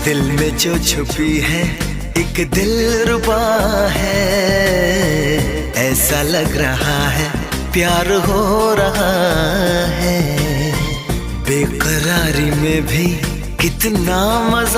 दिल में जो छुपी है एक दिलरुबा है, ऐसा लग रहा है प्यार हो रहा है। बेकरारी में भी कितना मजा